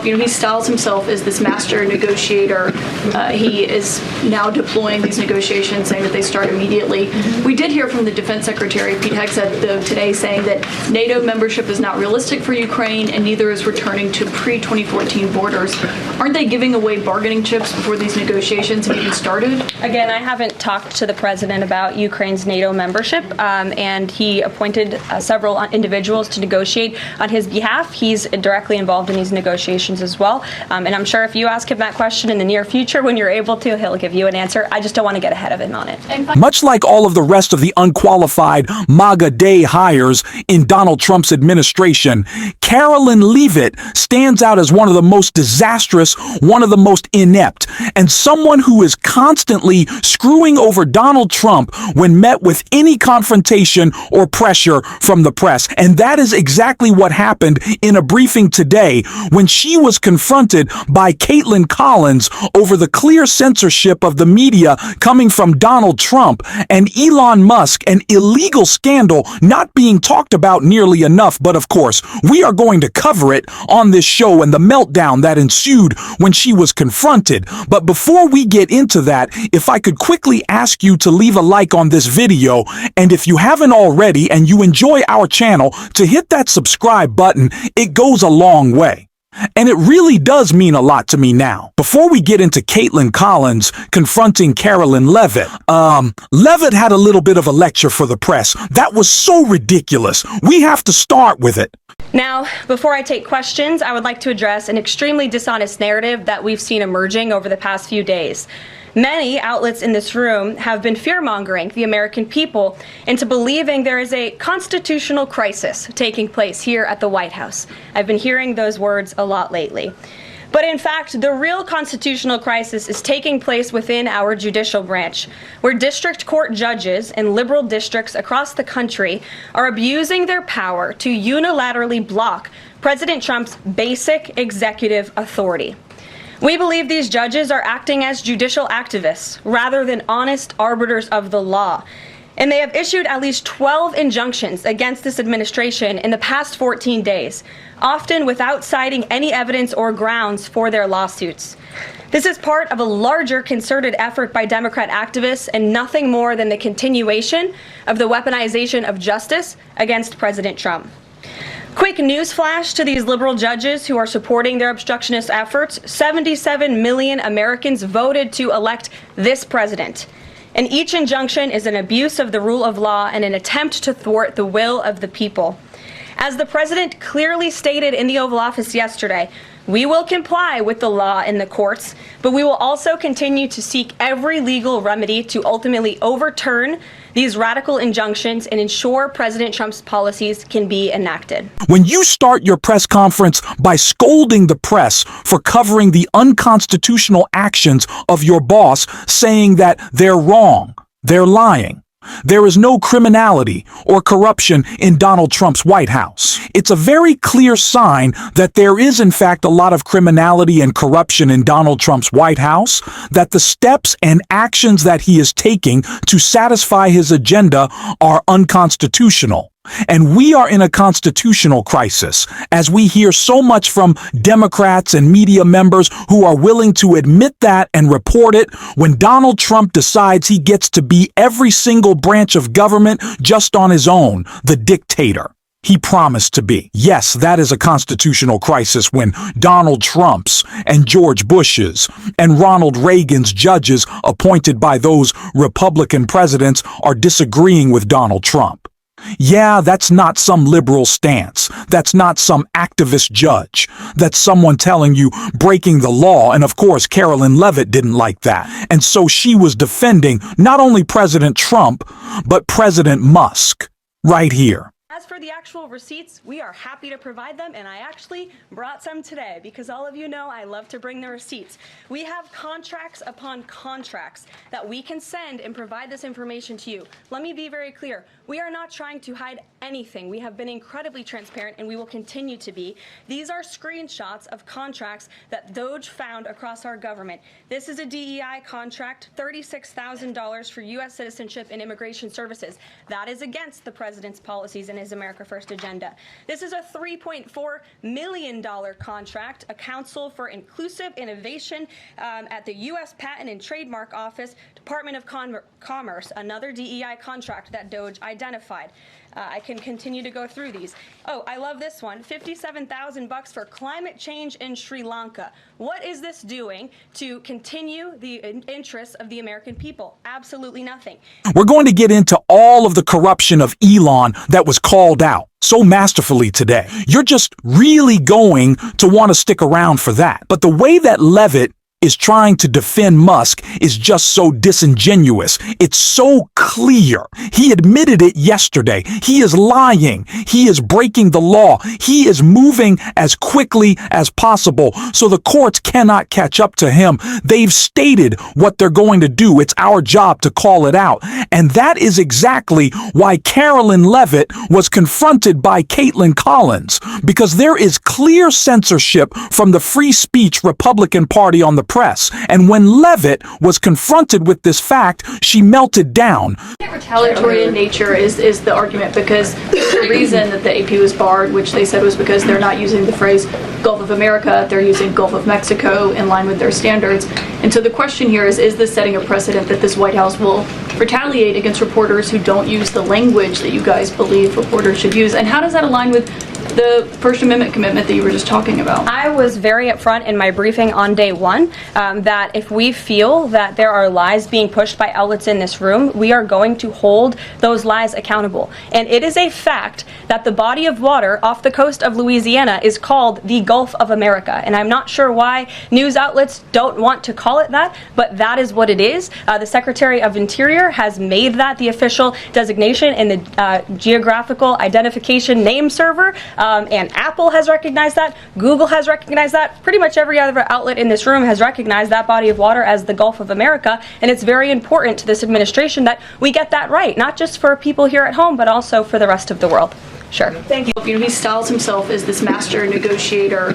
You know, he styles himself as this master negotiator. He is now deploying these negotiations, saying that they start immediately. We did hear from the Defense Secretary, Pete Hegseth, though, today, saying that NATO membership is not realistic for Ukraine, and neither is returning to pre-2014 borders. Aren't they giving away bargaining chips before these negotiations have even started? Again, I haven't talked to the president about Ukraine's NATO membership, and he appointed several individuals to negotiate on his behalf. He's directly involved in these negotiations as well, and I'm sure if you ask him that question in the near future when you're able to, he'll give you an answer. I just don't want to get ahead of him on it. Much like all of the rest of the unqualified MAGA day hires in Donald Trump's administration, Carolyn Leavitt stands out as one of the most disastrous, one of the most inept, and someone who is constantly screwing over Donald Trump when met with any confrontation or pressure from the press. And that is exactly what happened in a briefing today when she was confronted by Caitlin Collins over the clear censorship of the media coming from Donald Trump and Elon Musk, an illegal scandal not being talked about nearly enough. But of course, we are going to cover it on this show and the meltdown that ensued when she was confronted. But before we get into that, if I could quickly ask you to leave a like on this video, and if you haven't already and you enjoy our channel, to hit that subscribe button. It goes a long way. And it really does mean a lot to me now. Before we get into Caitlin Collins confronting Carolyn Leavitt, Leavitt had a little bit of a lecture for the press. That was so ridiculous. We have to start with it. Now, before I take questions, I would like to address an extremely dishonest narrative that we've seen emerging over the past few days. Many outlets in this room have been fear-mongering the American people into believing there is a constitutional crisis taking place here at the White House. I've been hearing those words a lot lately. But in fact, the real constitutional crisis is taking place within our judicial branch, where district court judges in liberal districts across the country are abusing their power to unilaterally block President Trump's basic executive authority. We believe these judges are acting as judicial activists rather than honest arbiters of the law. And they have issued at least 12 injunctions against this administration in the past 14 days, often without citing any evidence or grounds for their lawsuits. This is part of a larger concerted effort by Democrat activists and nothing more than the continuation of the weaponization of justice against President Trump. Quick news flash to these liberal judges who are supporting their obstructionist efforts: 77 million Americans voted to elect this president. And each injunction is an abuse of the rule of law and an attempt to thwart the will of the people. As the president clearly stated in the Oval Office yesterday, we will comply with the law in the courts, but we will also continue to seek every legal remedy to ultimately overturn these radical injunctions and ensure President Trump's policies can be enacted. When you start your press conference by scolding the press for covering the unconstitutional actions of your boss, saying that they're wrong, they're lying, there is no criminality or corruption in Donald Trump's White House, it's a very clear sign that there is in fact a lot of criminality and corruption in Donald Trump's White House, that the steps and actions that he is taking to satisfy his agenda are unconstitutional. And we are in a constitutional crisis, as we hear so much from Democrats and media members who are willing to admit that and report it when Donald Trump decides he gets to be every single branch of government just on his own, the dictator he promised to be. Yes, that is a constitutional crisis when Donald Trump's and George Bush's and Ronald Reagan's judges appointed by those Republican presidents are disagreeing with Donald Trump. Yeah, that's not some liberal stance. That's not some activist judge. That's someone telling you breaking the law. And of course, Carolyn Leavitt didn't like that. And so she was defending not only President Trump, but President Musk right here. As for the actual receipts, we are happy to provide them, and I actually brought some today because all of you know I love to bring the receipts. We have contracts upon contracts that we can send and provide this information to you. Let me be very clear. We are not trying to hide anything. We have been incredibly transparent, and we will continue to be. These are screenshots of contracts that DOGE found across our government. This is a DEI contract, $36,000 for U.S. citizenship and immigration services. That is against the president's policies and his America First agenda. This is a $3.4 million contract, a Council for Inclusive Innovation at the U.S. Patent and Trademark Office, Department of Commerce, another DEI contract that DOGE identified. I can continue to go through these. Oh, I love this one. $57,000 for climate change in Sri Lanka. What is this doing to continue the interests of the American people? Absolutely nothing. We're going to get into all of the corruption of Elon that was called out so masterfully today. You're just really going to want to stick around for that. But the way that Levitt is trying to defend Musk is just so disingenuous. It's so clear. He admitted it yesterday. He is lying. He is breaking the law. He is moving as quickly as possible, so the courts cannot catch up to him. They've stated what they're going to do. It's our job to call it out. And that is exactly why Carolyn Levitt was confronted by Caitlin Collins, because there is clear censorship from the Free Speech Republican Party on the press. And when Levitt was confronted with this fact, she melted down. Retaliatory in nature is the argument, because the reason that the AP was barred, which they said was because they're not using the phrase Gulf of America, they're using Gulf of Mexico in line with their standards. And so the question here is this setting a precedent that this White House will retaliate against reporters who don't use the language that you guys believe reporters should use? And how does that align with the First Amendment commitment that you were just talking about? I was very upfront in my briefing on day one that if we feel that there are lies being pushed by outlets in this room, we are going to hold those lies accountable. And it is a fact that the body of water off the coast of Louisiana is called the Gulf of America. And I'm not sure why news outlets don't want to call it that, but that is what it is. The Secretary of Interior has made that the official designation in the Geographical Identification Name Server. And Apple has recognized that. Google has recognized that. Pretty much every other outlet in this room has recognized that body of water as the Gulf of America. And it's very important to this administration that we get that right, not just for people here at home, but also for the rest of the world. Sure. Thank you. He styles himself as this master negotiator.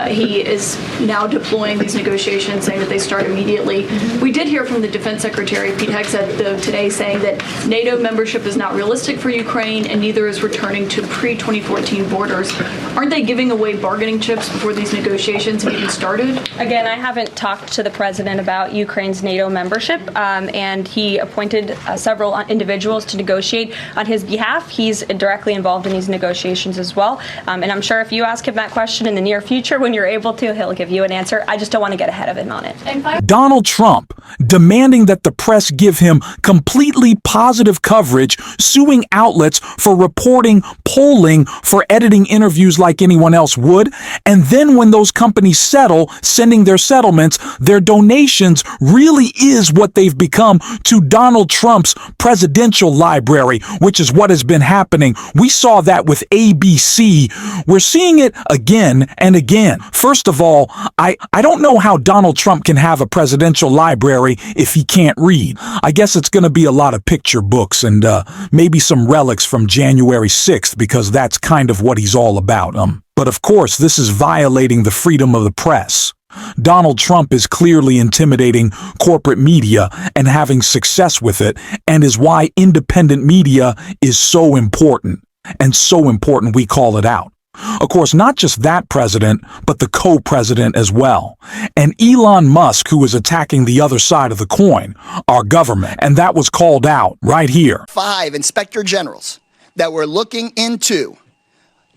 He is now deploying these negotiations, saying that they start immediately. We did hear from the Defense Secretary, Pete Hegseth, today, saying that NATO membership is not realistic for Ukraine, and neither is returning to pre-2014 borders. Aren't they giving away bargaining chips before these negotiations have even started? Again, I haven't talked to the president about Ukraine's NATO membership, and he appointed several individuals to negotiate on his behalf. He's directly involved in these negotiations as well. And I'm sure if you ask him that question in the near future, when you're able to, he'll give you an answer. I just don't want to get ahead of him on it. Donald Trump demanding that the press give him completely positive coverage, suing outlets for reporting polling for editing interviews like anyone else would. And then when those companies settle, sending their settlements, their donations really is what they've become to Donald Trump's presidential library, which is what has been happening. We saw that with ABC. We're seeing it again and again. First of all, I don't know how Donald Trump can have a presidential library if he can't read. I guess it's going to be a lot of picture books and maybe some relics from January 6th, because that's kind of what he's all about. But of course, this is violating the freedom of the press. Donald Trump is clearly intimidating corporate media and having success with it, and is why independent media is so important. And so important we call it out. Of course, not just that president, but the co-president as well. And Elon Musk, who is attacking the other side of the coin, our government. And that was called out right here. 5 inspector generals that were looking into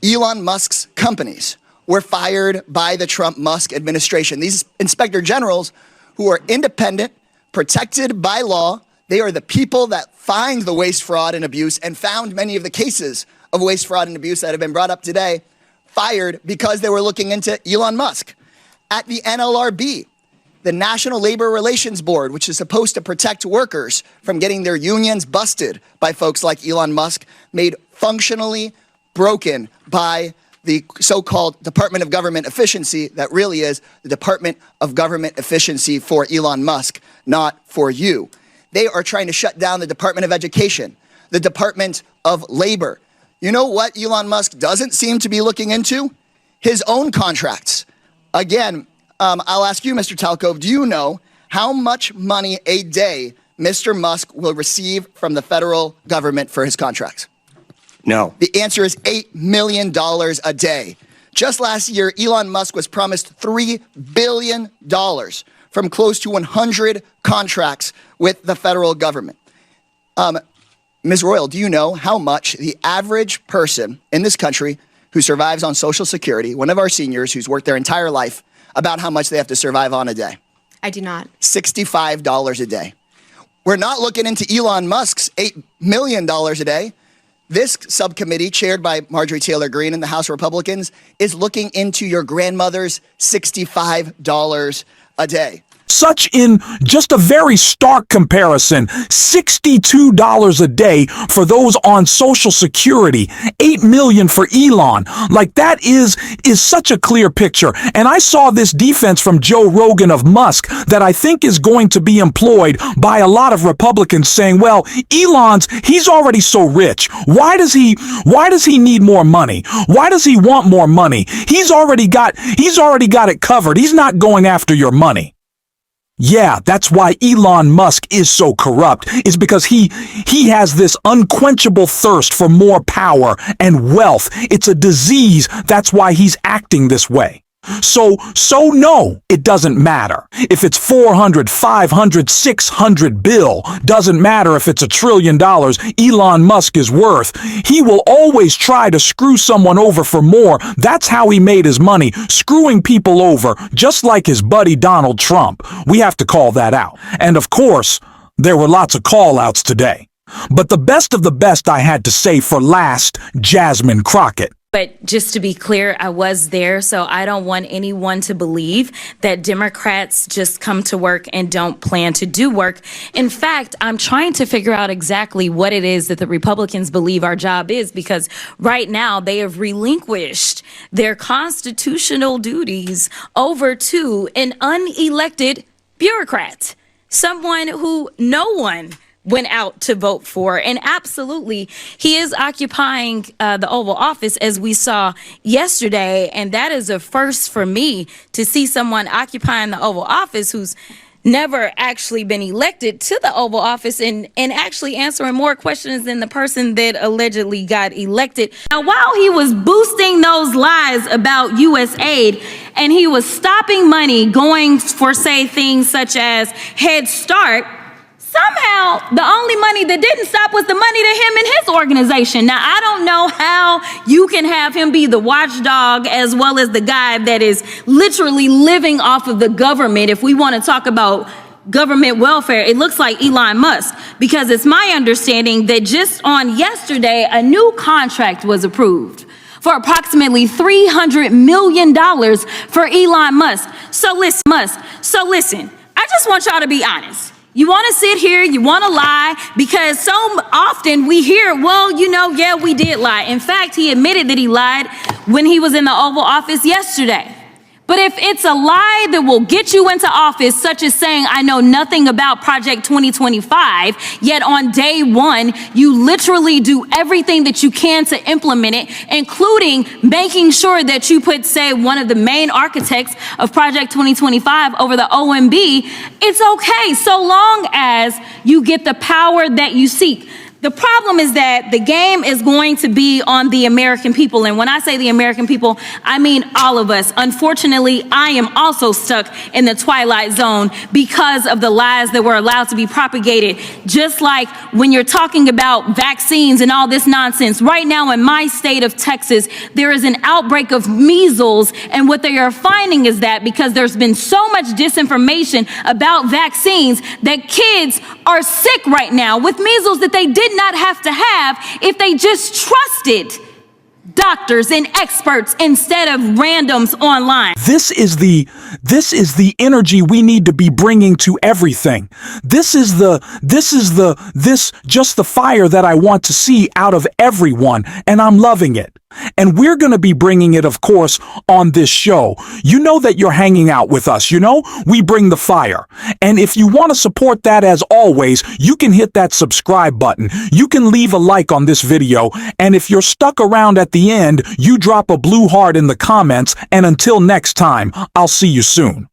Elon Musk's companies were fired by the Trump-Musk administration. These inspector generals, who are independent, protected by law, they are the people that find the waste, fraud, and abuse, and found many of the cases of waste, fraud, and abuse that have been brought up today, fired because they were looking into Elon Musk. At the NLRB, the National Labor Relations Board, which is supposed to protect workers from getting their unions busted by folks like Elon Musk, made functionally broken by the so-called Department of Government Efficiency that really is the Department of Government Efficiency for Elon Musk, not for you. They are trying to shut down the Department of Education, the Department of Labor, You know what Elon Musk doesn't seem to be looking into? His own contracts. Again, I'll ask you, Mr. Talcove, do you know how much money a day Mr. Musk will receive from the federal government for his contracts? No. The answer is $8 million a day. Just last year, Elon Musk was promised $3 billion from close to 100 contracts with the federal government. Ms. Royal, do you know how much the average person in this country who survives on Social Security, one of our seniors who's worked their entire life, about how much they have to survive on a day? I do not. $65 a day. We're not looking into Elon Musk's $8 million a day. This subcommittee, chaired by Marjorie Taylor Greene and the House Republicans, is looking into your grandmother's $65 a day. Such in just a very stark comparison, $62 a day for those on Social Security, $8 million for Elon. Like that is such a clear picture. And I saw this defense from Joe Rogan of Musk that I think is going to be employed by a lot of Republicans saying, well, he's already so rich. Why does he need more money? Why does he want more money? He's already got it covered. He's not going after your money. Yeah, that's why Elon Musk is so corrupt, is because he has this unquenchable thirst for more power and wealth. It's a disease. That's why he's acting this way. So no, it doesn't matter. If it's 400, 500, 600 bill, doesn't matter if it's $1 trillion Elon Musk is worth. He will always try to screw someone over for more. That's how he made his money, screwing people over, just like his buddy Donald Trump. We have to call that out. And of course, there were lots of call-outs today. But the best of the best I had to say for last, Jasmine Crockett. But just to be clear, I was there, so I don't want anyone to believe that Democrats just come to work and don't plan to do work. In fact, I'm trying to figure out exactly what it is that the Republicans believe our job is, because right now they have relinquished their constitutional duties over to an unelected bureaucrat, someone who no one went out to vote for. And absolutely, he is occupying the Oval Office, as we saw yesterday. And that is a first for me, to see someone occupying the Oval Office who's never actually been elected to the Oval Office and actually answering more questions than the person that allegedly got elected. Now, while he was boosting those lies about U.S. aid, and he was stopping money going for, say, things such as Head Start, somehow, the only money that didn't stop was the money to him and his organization. Now, I don't know how you can have him be the watchdog as well as the guy that is literally living off of the government. If we want to talk about government welfare, it looks like Elon Musk, because it's my understanding that just on yesterday, a new contract was approved for approximately $300 million for Elon Musk. So listen, I just want y'all to be honest. You want to sit here, you want to lie, because so often we hear, well, yeah, we did lie. In fact, he admitted that he lied when he was in the Oval Office yesterday. But if it's a lie that will get you into office, such as saying, I know nothing about Project 2025, yet on day one, you literally do everything that you can to implement it, including making sure that you put, say, one of the main architects of Project 2025 over the OMB, it's okay, so long as you get the power that you seek. The problem is that the game is going to be on the American people. And when I say the American people, I mean all of us. Unfortunately, I am also stuck in the twilight zone because of the lies that were allowed to be propagated. Just like when you're talking about vaccines and all this nonsense. Right now in my state of Texas, there is an outbreak of measles. And what they are finding is that because there's been so much disinformation about vaccines, that kids are sick right now with measles that they did not have to have if they just trusted doctors and experts instead of randoms online. This is the energy we need to be bringing to everything. This is just the fire that I want to see out of everyone, and I'm loving it. And we're going to be bringing it, of course, on this show. You know that you're hanging out with us, you know? We bring the fire. And if you want to support that, as always, you can hit that subscribe button. You can leave a like on this video. And if you're stuck around at the end, you drop a blue heart in the comments. And until next time, I'll see you soon.